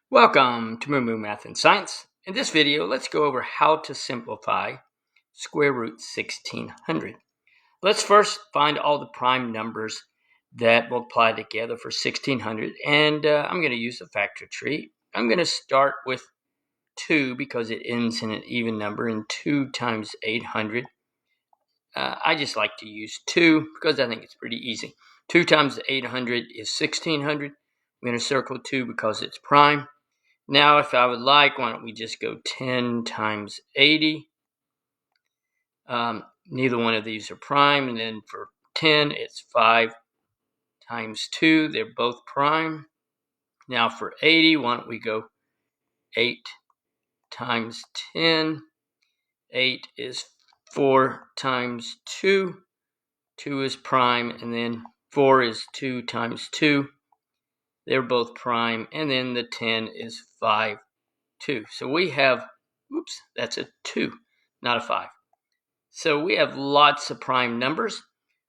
Welcome to MooMooMath and Science. In this video, let's go over how to simplify square root 1600. Let's first find all the prime numbers that multiply together for 1600, and I'm going to use the factor tree. I'm going to start with 2 because it ends in an even number, and 2 times 800. I just like to use 2 because I think it's pretty easy. 2 times 800 is 1600. I'm going to circle 2 because it's prime. Now, if I would like, why don't we just go 10 times 80? Neither one of these are prime. And then for 10, it's 5 times 2. They're both prime. Now for 80, why don't we go 8 times 10? 8 is 4 times 2. 2 is prime. And then 4 is 2 times 2. They're both prime. And then the 10 is 5. 2. So we have, oops, that's a 2, not a 5. So we have lots of prime numbers.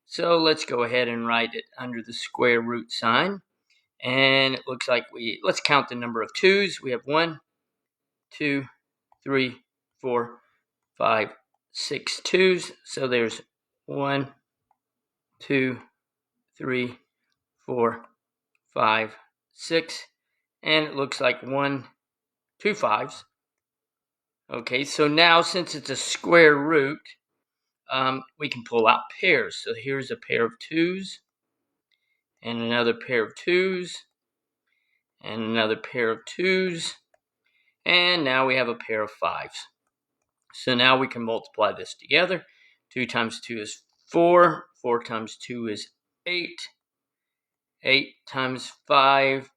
So let's go ahead and write it under the square root sign. And it looks like let's count the number of 2's. We have 1, 2, 3, 4, 5, 6 2's. So there's 1, 2, 3, 4, 5, 6. And it looks like 1, 2 5's. Okay, so now since it's a square root, we can pull out pairs. So here's a pair of 2's, and another pair of 2's, and another pair of 2's, and now we have a pair of 5's. So now we can multiply this together. 2 times 2 is 4. 4 times 2 is 8. 8 times 5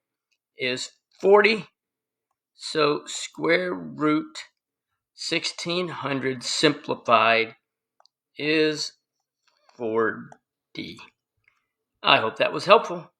is 40. So square root 1600 simplified is 4D. I hope that was helpful.